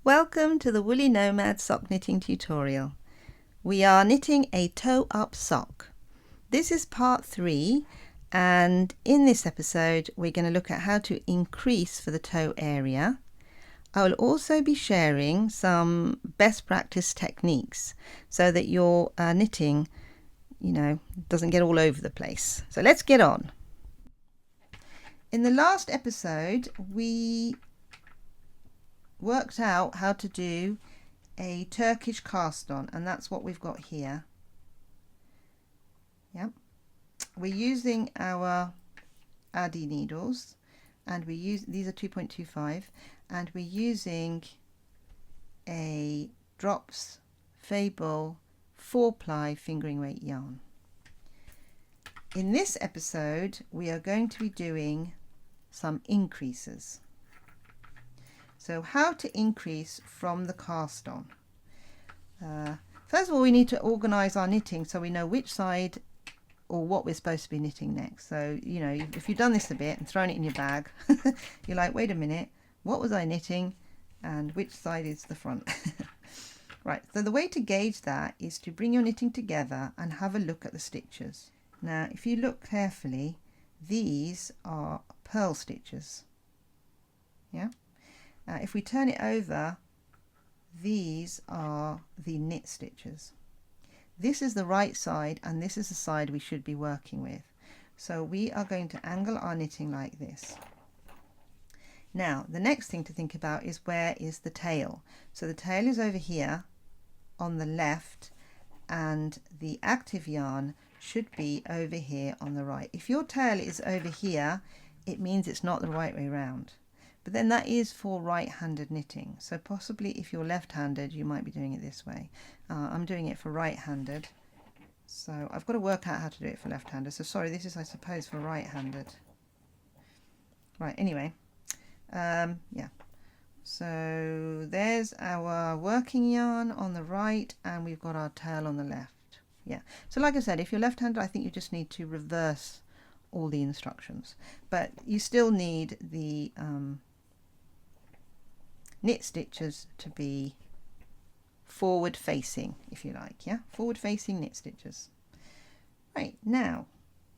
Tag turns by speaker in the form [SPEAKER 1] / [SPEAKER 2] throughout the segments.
[SPEAKER 1] Welcome to the Woolly Nomad sock knitting tutorial. We are knitting a toe-up sock. This is part 3, and in this episode we're going to look at how to increase for the toe area. I will also be sharing some best practice techniques so that your knitting, doesn't get all over the place. So let's get on. In the last episode we worked out how to do a Turkish cast on, and that's what we've got here. Yep, we're using our Addi needles, and these are 2.25, and we're using a Drops Fable 4-ply fingering weight yarn. In this episode we are going to be doing some increases. So how to increase from the cast on. First of all, we need to organize our knitting so we know which side or what we're supposed to be knitting next. So, if you've done this a bit and thrown it in your bag, you're like, wait a minute, what was I knitting and which side is the front? Right, so the way to gauge that is to bring your knitting together and have a look at the stitches. Now, if you look carefully, these are purl stitches. Yeah. If we turn it over, these are the knit stitches. This is the right side and this is the side we should be working with. So we are going to angle our knitting like this. Now the next thing to think about is where is the tail. So the tail is over here on the left and the active yarn should be over here on the right. If your tail is over here, it means it's not the right way round. But then that is for right-handed knitting, so possibly if you're left-handed you might be doing it this way. I'm doing it for right-handed, so I've got to work out how to do it for left-handed. So sorry, this is I suppose for right-handed. Right, anyway, yeah, so there's our working yarn on the right and we've got our tail on the left. Yeah, so like I said, if you're left-handed I think you just need to reverse all the instructions, but you still need the knit stitches to be forward facing, if you like. Yeah, forward facing knit stitches. Right, now,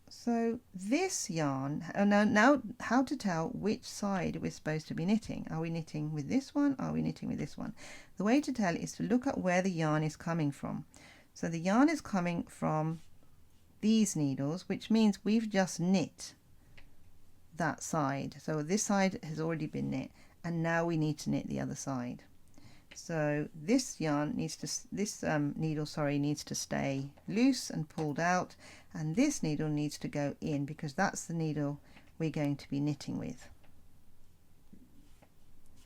[SPEAKER 1] so this yarn, now how to tell which side we're supposed to be knitting. Are we knitting with this one? Are we knitting with this one? The way to tell is to look at where the yarn is coming from. So the yarn is coming from these needles, which means we've just knit that side. So this side has already been knit, and now we need to knit the other side. So this yarn needs to, needle needs to stay loose and pulled out, and this needle needs to go in because that's the needle we're going to be knitting with.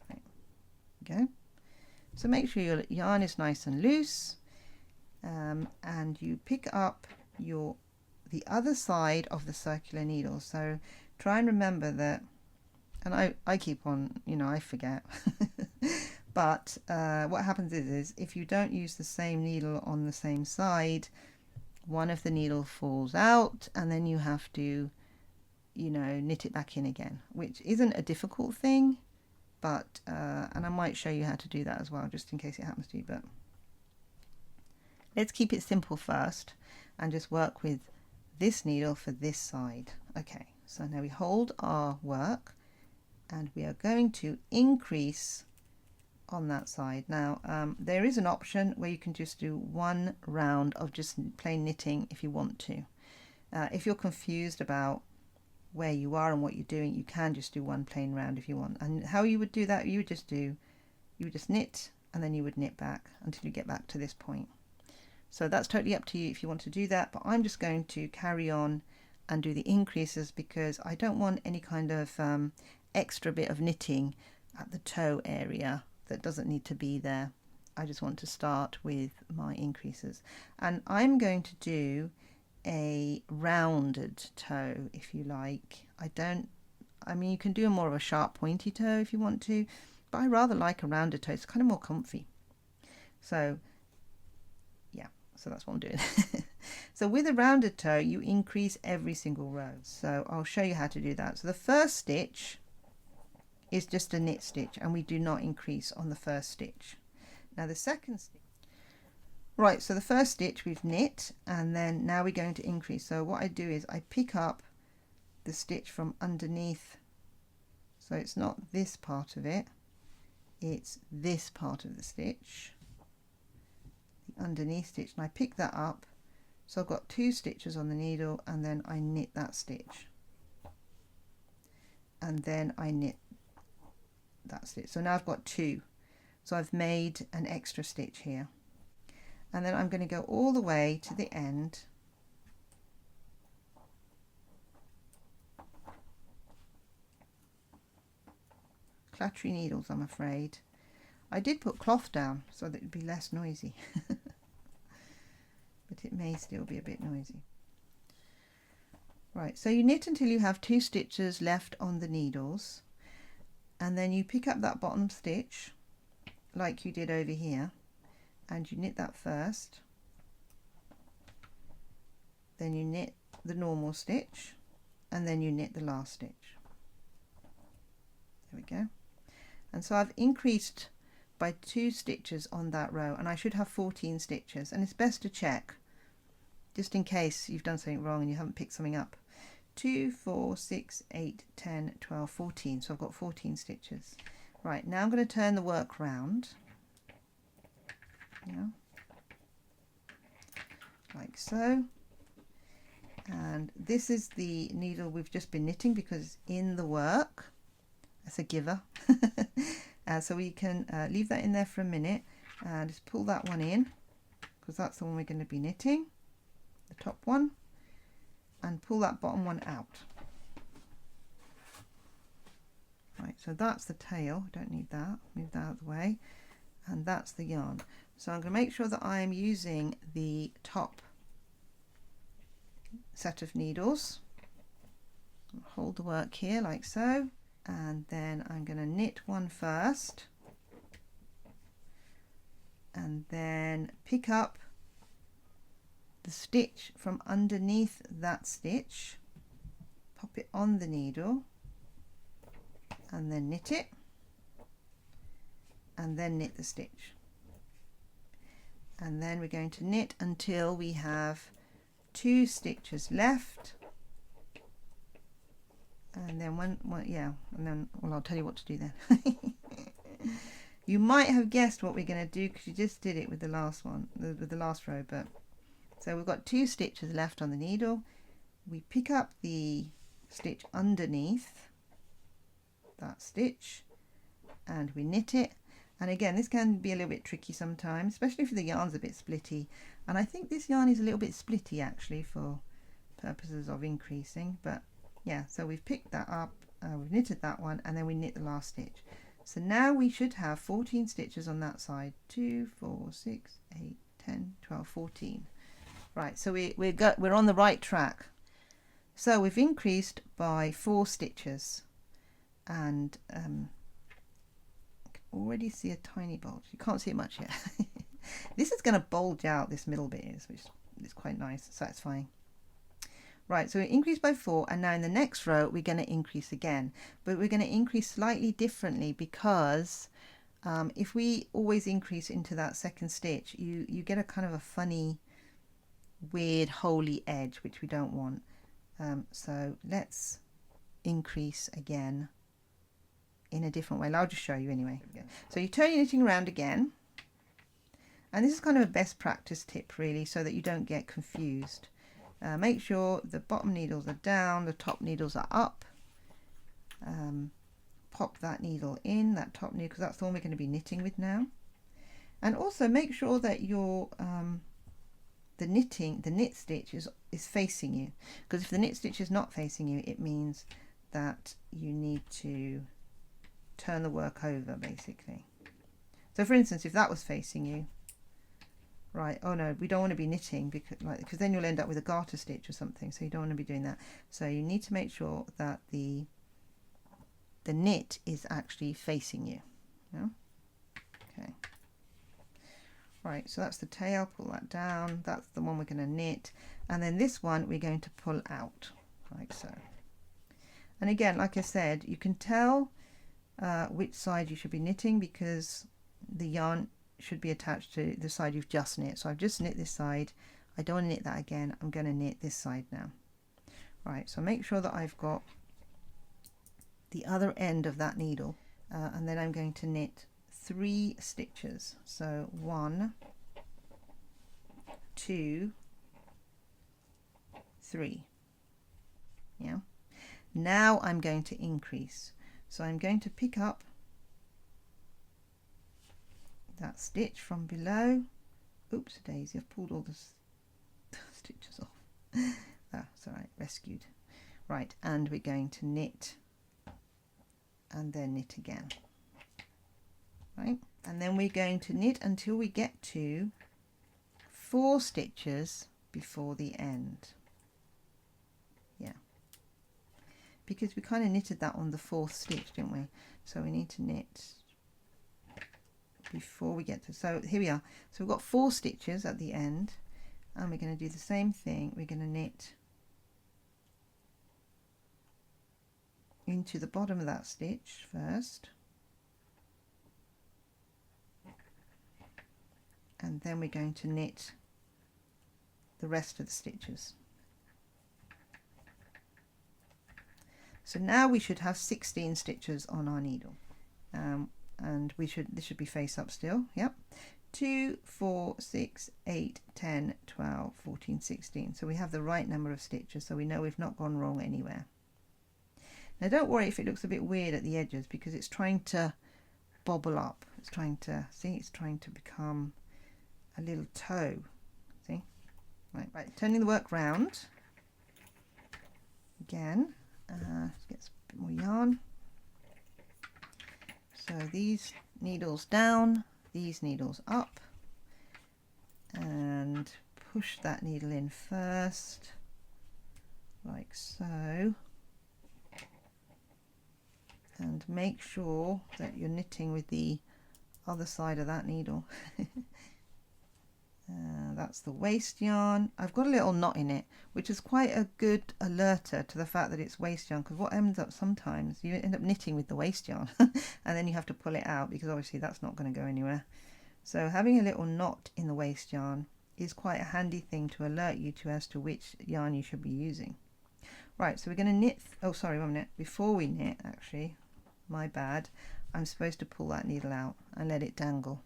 [SPEAKER 1] Right. Go. So make sure your yarn is nice and loose, and you pick up the other side of the circular needle. So try and remember that. And I keep on, I forget. But what happens is if you don't use the same needle on the same side, one of the needles falls out and then you have to, knit it back in again, which isn't a difficult thing, but, and I might show you how to do that as well, just in case it happens to you, but let's keep it simple first and just work with this needle for this side. Okay, so now we hold our work, and we are going to increase on that side. Now there is an option where you can just do one round of just plain knitting if you want to. If you're confused about where you are and what you're doing, you can just do one plain round if you want. And how you would do that, you would just knit and then you would knit back until you get back to this point. So that's totally up to you if you want to do that, but I'm just going to carry on and do the increases because I don't want any kind of extra bit of knitting at the toe area that doesn't need to be there. I just want to start with my increases, and I'm going to do a rounded toe if you like. I mean you can do more of a sharp pointy toe if you want to, but I rather like a rounded toe. It's kind of more comfy. So yeah, so that's what I'm doing. So with a rounded toe you increase every single row, so I'll show you how to do that. So the first stitch is just a knit stitch, and we do not increase on the first stitch. Now the second stitch, right, so the first stitch we've knit, and then now we're going to increase. So what I do is I pick up the stitch from underneath, so it's not this part of it, it's this part of the stitch, the underneath stitch, and I pick that up. So I've got 2 stitches on the needle, and then I knit that stitch, and then I knit that stitch. So now I've got 2, so I've made an extra stitch here, and then I'm going to go all the way to the end, clattery needles I'm afraid. I did put cloth down so that it would be less noisy but it may still be a bit noisy. Right, so you knit until you have 2 stitches left on the needles, and then you pick up that bottom stitch like you did over here, and you knit that first, then you knit the normal stitch, and then you knit the last stitch. There we go. And so I've increased by 2 stitches on that row, and I should have 14 stitches, and it's best to check just in case you've done something wrong and you haven't picked something up. 2, 4, 6, 8, 10, 12, 14. So I've got 14 stitches. Right, now I'm going to turn the work round. Yeah. Like so. And this is the needle we've just been knitting because it's in the work. That's a giver. So we can leave that in there for a minute and just pull that one in, because that's the one we're going to be knitting, the top one, and pull that bottom one out. Right, so that's the tail. I don't need that. Move that out of the way. And that's the yarn. So I'm going to make sure that I am using the top set of needles. Hold the work here like so, and then I'm going to knit one first, and then pick up the stitch from underneath that stitch, pop it on the needle, and then knit it, and then knit the stitch. And then we're going to knit until we have 2 stitches left, and then I'll tell you what to do then. You might have guessed what we're going to do because you just did it with the last one, with the last row. But so we've got 2 stitches left on the needle. We pick up the stitch underneath that stitch and we knit it. And again, this can be a little bit tricky sometimes, especially if the yarn's a bit splitty. And I think this yarn is a little bit splitty actually for purposes of increasing. But yeah, so we've picked that up, we've knitted that one, and then we knit the last stitch. So now we should have 14 stitches on that side. 2, 4, 6, 8, 10, 12, 14. Right, so we're on the right track. So we've increased by 4 stitches, and I can already see a tiny bulge. You can't see it much yet. This is going to bulge out, this middle bit is, which is quite nice, satisfying. Right, so we increased by 4, and now in the next row we're going to increase again, but we're going to increase slightly differently because if we always increase into that second stitch, you get a kind of a funny, weird, holy edge, which we don't want. So let's increase again in a different way. I'll just show you anyway. So you turn your knitting around again, and this is kind of a best practice tip really, so that you don't get confused. Make sure the bottom needles are down, the top needles are up. Pop that needle in, that top needle, because that's the one we're going to be knitting with now. And also make sure that your the knit stitch is facing you, because if the knit stitch is not facing you, it means that you need to turn the work over basically. So for instance, if that was facing you, right, oh no, we don't want to be knitting because then you'll end up with a garter stitch or something, so you don't want to be doing that. So you need to make sure that the knit is actually facing you. Yeah? Okay. Right, so that's the tail, pull that down, that's the one we're going to knit, and then this one we're going to pull out, like so. And again, like I said, you can tell which side you should be knitting, because the yarn should be attached to the side you've just knit. So I've just knit this side. I don't want to knit that again. I'm going to knit this side now. Right, so make sure that I've got the other end of that needle, and then I'm going to knit 3 stitches. So 1, 2, 3. Yeah. Now I'm going to increase. So I'm going to pick up that stitch from below. Oops, daisy, I've pulled all the stitches off. That's all right, rescued. Right, and we're going to knit and then knit again. Right, and then we're going to knit until we get to 4 stitches before the end. Yeah, because we kind of knitted that on the 4th stitch, didn't we? So we need to knit before we get to, so here we are. So we've got 4 stitches at the end, and we're going to do the same thing. We're going to knit into the bottom of that stitch first, and then we're going to knit the rest of the stitches. So now we should have 16 stitches on our needle, and this should be face up still. Yep, 2, 4, 6, 8, 10, 12, 14, 16. So we have the right number of stitches, so we know we've not gone wrong anywhere. Now don't worry if it looks a bit weird at the edges, because it's trying to bobble up. It's trying to, see, it's trying to become a little toe. See? Right, turning the work round again. Let's get a bit more yarn. So these needles down, these needles up, and push that needle in first, like so. And make sure that you're knitting with the other side of that needle. That's the waste yarn. I've got a little knot in it, which is quite a good alerter to the fact that it's waste yarn, because what ends up sometimes, you end up knitting with the waste yarn and then you have to pull it out, because obviously that's not going to go anywhere. So having a little knot in the waste yarn is quite a handy thing to alert you to as to which yarn you should be using. Right, so we're going to knit, oh sorry, 1 minute, before we knit, actually, my bad, I'm supposed to pull that needle out and let it dangle.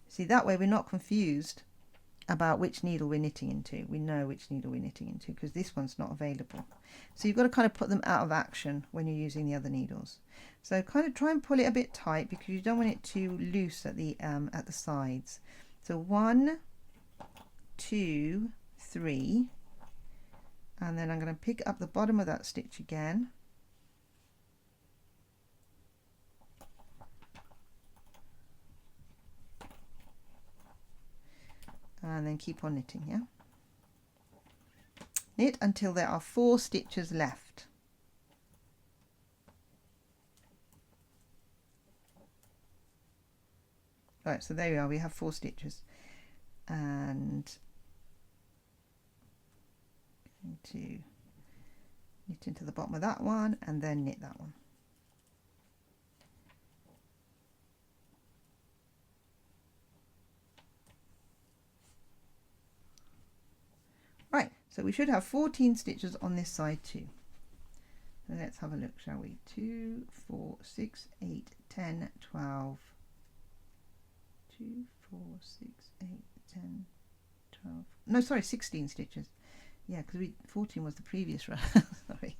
[SPEAKER 1] See, that way we're not confused about which needle we're knitting into. We know which needle we're knitting into, because this one's not available. So you've got to kind of put them out of action when you're using the other needles. So kind of try and pull it a bit tight, because you don't want it too loose at the sides. So 1, 2, 3, and then I'm going to pick up the bottom of that stitch again. And then keep on knitting, yeah? Knit until there are 4 stitches left. Right, so there we are, we have 4 stitches. And going to knit into the bottom of that one and then knit that one. Right, so we should have 14 stitches on this side too. So let's have a look, shall we? 2, 4, 6, 8, 10, 12. 2, 4, 6, 8, 10, 12. No, sorry, 16 stitches. Yeah, because 14 was the previous row. Sorry.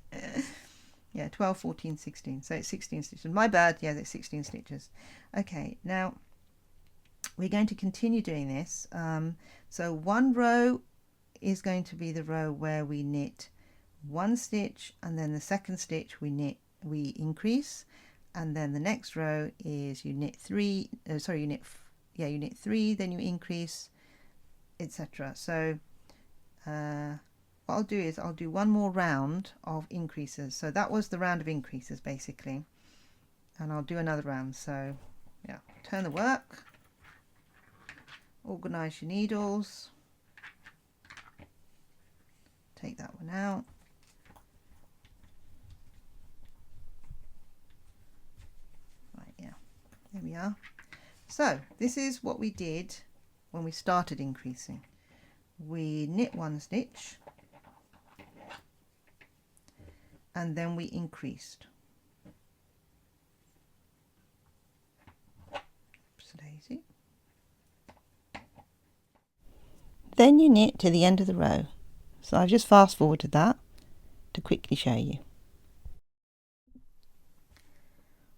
[SPEAKER 1] Yeah, 12, 14, 16. So it's 16 stitches. My bad. Yeah, it's 16 stitches. Okay, now we're going to continue doing this. So one row is going to be the row where we knit 1 stitch, and then the second stitch we increase, and then the next row is you knit 3. You knit 3, then you increase, etc. So what I'll do is I'll do 1 more round of increases. So that was the round of increases basically, and I'll do another round. So yeah, turn the work, organize your needles, take that one out, There we are. So this is what we did when we started increasing. We knit one stitch and then we increased. Oops, daisy. Then you knit to the end of the row. So I've just fast forwarded that to quickly show you.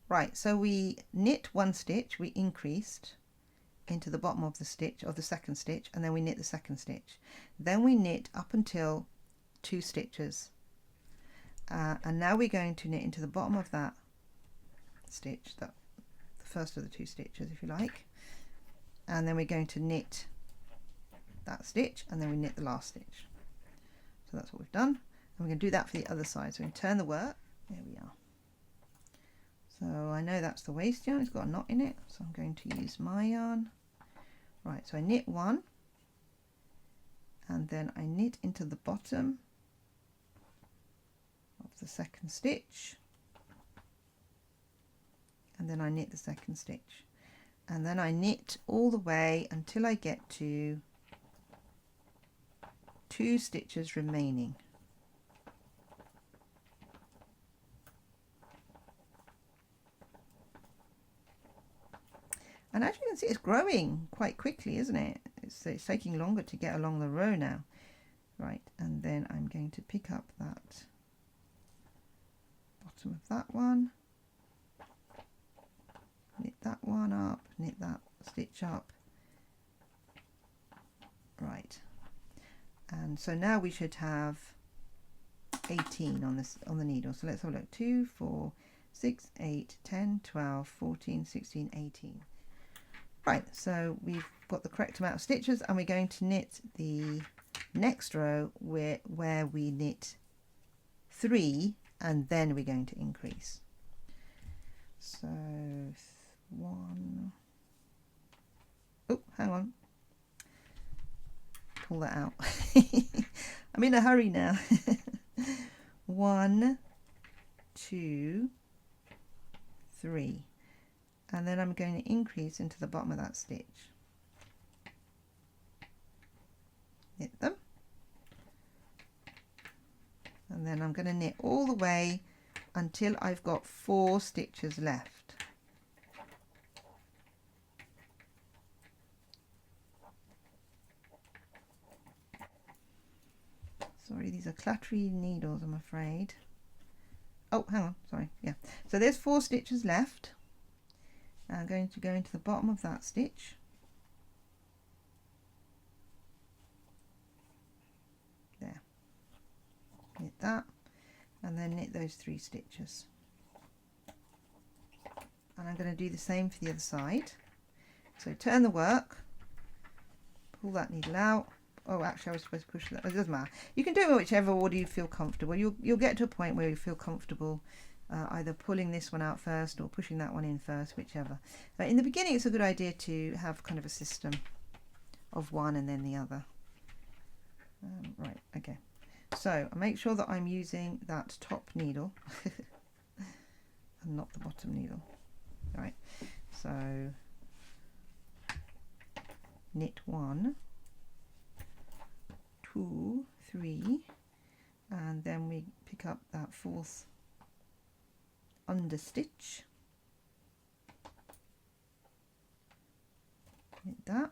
[SPEAKER 1] Right, so we knit one stitch, we increased into the bottom of the stitch, of the second stitch, and then we knit the second stitch. Then we knit up until 2 stitches. And now we're going to knit into the bottom of that stitch, the first of the 2 stitches if you like. And then we're going to knit that stitch, and then we knit the last stitch. So that's what we've done. And we're going to do that for the other side. So we can turn the work. There we are. So I know that's the waste yarn, it's got a knot in it, so I'm going to use my yarn. Right, so I knit one, and then I knit into the bottom of the second stitch, and then I knit the second stitch, and then I knit all the way until I get to 2 stitches remaining. And as you can see, it's growing quite quickly, isn't it? It's taking longer to get along the row now. Right, and then I'm going to pick up that bottom of that one, knit that one up, knit that stitch up. Right, and so now we should have 18 on this, on the needle. So let's have a look. 2, 4, 6, 8, 10, 12, 14, 16, 18. Right, so we've got the correct amount of stitches, and we're going to knit the next row where we knit 3, and then we're going to increase. So 1, oh, hang on, pull that out. I'm in a hurry now. 1, 2, 3. And then I'm going to increase into the bottom of that stitch. Knit them. And then I'm going to knit all the way until I've got 4 stitches left. Sorry, these are clattery needles, I'm afraid. Oh, hang on, sorry, yeah. So there's 4 stitches left. I'm going to go into the bottom of that stitch. There. Knit that, and then knit those 3 stitches. And I'm going to do the same for the other side. So turn the work, pull that needle out. Oh, actually I was supposed to push that. It doesn't matter. You can do it in whichever order you feel comfortable. You'll get to a point where you feel comfortable either pulling this one out first or pushing that one in first, whichever. But in the beginning it's a good idea to have kind of a system of one and then the other. Right, okay. So I make sure that I'm using that top needle and not the bottom needle. Right, so knit 1, 2, 3, and then we pick up that 4th under stitch, knit that,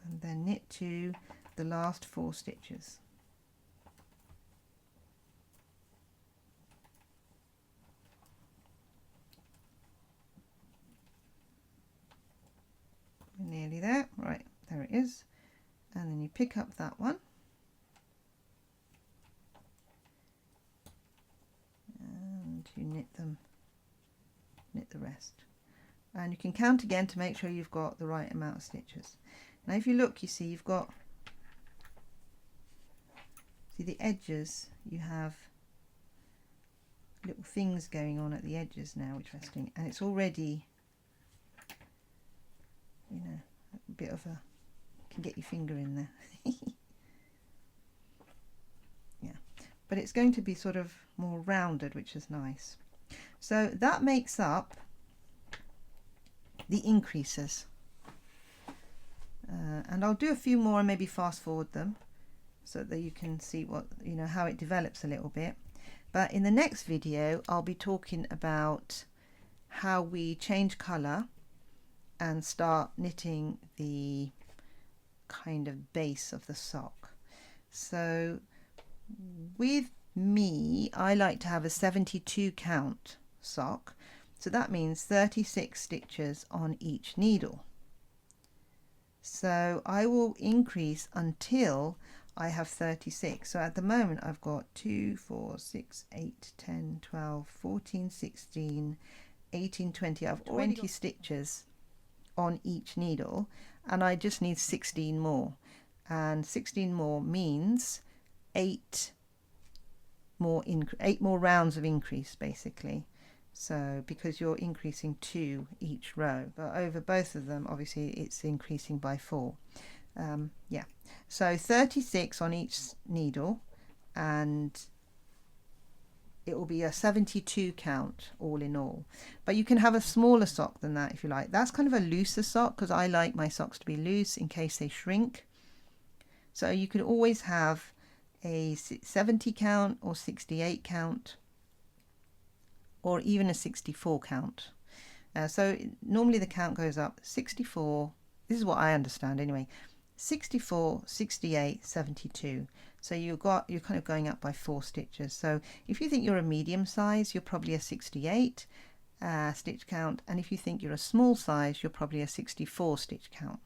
[SPEAKER 1] and then knit to the last 4 stitches. We're nearly there. Right, there it is. And then you pick up that one, and you knit them, knit the rest, and you can count again to make sure you've got the right amount of stitches. Now if you look, you see you've got, see the edges, you have little things going on at the edges now, which is interesting, and it's already, you know, a bit of a, can get your finger in there. Yeah, but it's going to be sort of more rounded, which is nice. So that makes up the increases. And I'll do a few more and maybe fast forward them so that you can see what, you know, how it develops a little bit. But in the next video I'll be talking about how we change colour and start knitting the kind of base of the sock. So with me, I like to have a 72 count sock, so that means 36 stitches on each needle. So I will increase until I have 36. So at the moment I've got 2, 4, 6, 8, 10, 12, 14, 16, 18, 20. I've 20 stitches on each needle, and I just need 16 more. And 16 more means 8 more rounds of increase, basically. So because you're increasing 2 each row, but over both of them obviously it's increasing by 4. Yeah, so 36 on each needle, and it will be a 72 count all in all. But you can have a smaller sock than that if you like. That's kind of a looser sock because I like my socks to be loose in case they shrink. So you could always have a 70 count or 68 count, or even a 64 count. So normally the count goes up 64, this is what I understand anyway, 64, 68, 72. So you're kind of going up by 4 stitches. So if you think you're a medium size, you're probably a 68 stitch count, and if you think you're a small size, you're probably a 64 stitch count.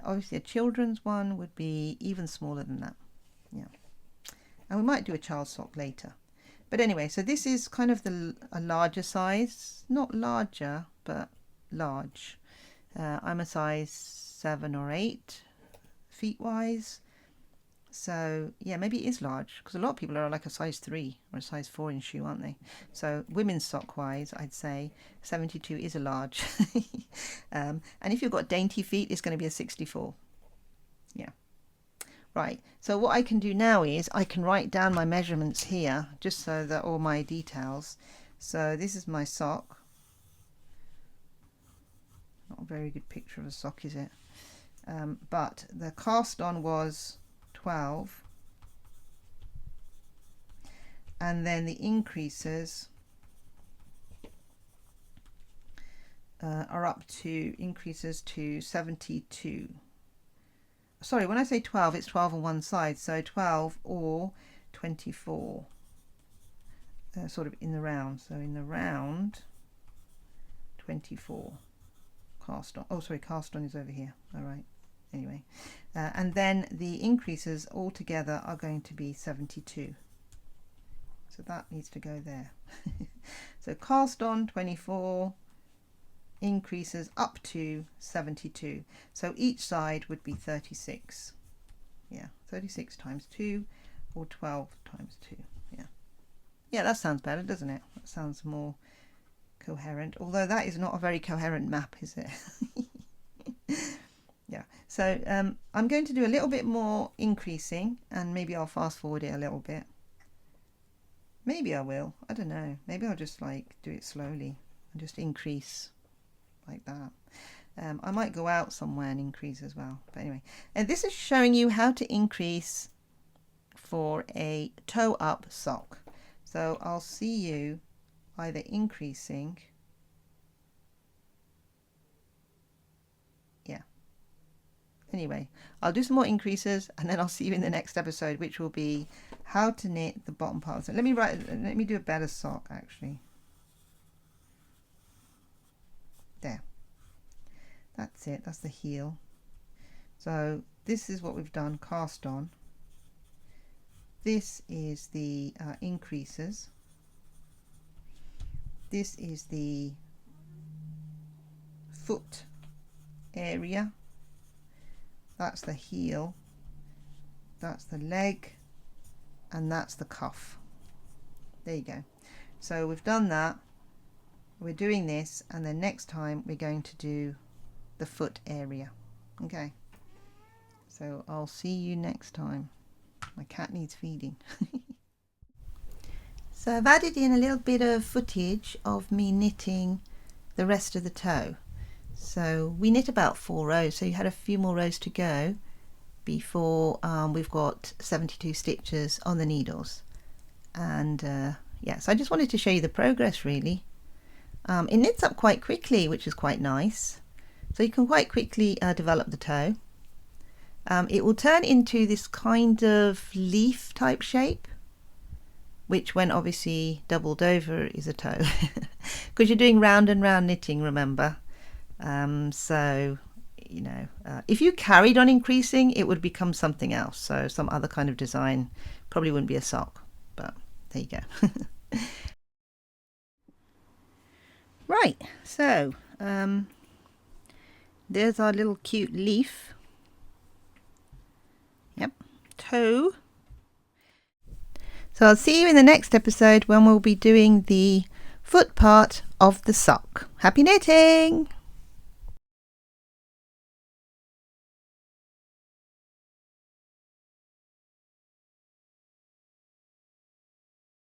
[SPEAKER 1] Obviously a children's one would be even smaller than that. Yeah, and we might do a child's sock later. But anyway, so this is kind of a larger size, not larger, but large. I'm a size 7 or 8 feet wise. So yeah, maybe it is large, because a lot of people are like a size 3 or a size 4 in shoe, aren't they? So women's sock wise, I'd say 72 is a large. And if you've got dainty feet, it's going to be a 64. Yeah. Right, so what I can do now is I can write down my measurements here, just so that all my details. So this is my sock. Not a very good picture of a sock, is it? But the cast on was 12, and then the increases are up to increases to 72. Sorry, when I say 12, it's 12 on one side, so 12 or 24, sort of in the round. So in the round, 24 cast on. Oh, sorry, cast on is over here. All right. Anyway, and then the increases all together are going to be 72. So that needs to go there. So cast on 24. Increases up to 72, so each side would be 36. Yeah, 36 times 2 or 12 times 2. Yeah, that sounds better, doesn't it? That sounds more coherent, although that is not a very coherent map, is it? Yeah, so I'm going to do a little bit more increasing, and maybe I'll fast forward it a little bit. Maybe I will, I don't know, maybe I'll just like do it slowly and just increase like that. I might go out somewhere and increase as well, but anyway, and this is showing you how to increase for a toe up sock. So I'll see you either increasing, yeah, anyway, I'll do some more increases and then I'll see you in the next episode, which will be how to knit the bottom part. So let me do a better sock actually. There, that's it, that's the heel. So this is what we've done, cast on. This is the increases. This is the foot area. That's the heel. That's the leg. And that's the cuff. There you go. So we've done that. We're doing this, and then next time we're going to do the foot area. Okay, so I'll see you next time. My cat needs feeding. So I've added in a little bit of footage of me knitting the rest of the toe. So we knit about 4 rows, so you had a few more rows to go before we've got 72 stitches on the needles. And yeah, so I just wanted to show you the progress really. It knits up quite quickly, which is quite nice. So you can quite quickly develop the toe. It will turn into this kind of leaf type shape, which when obviously doubled over is a toe, because you're doing round and round knitting, remember. So you know, if you carried on increasing, it would become something else, so some other kind of design. Probably wouldn't be a sock, but there you go. Right, so there's our little cute leaf. Yep, toe. So I'll see you in the next episode when we'll be doing the foot part of the sock. Happy knitting!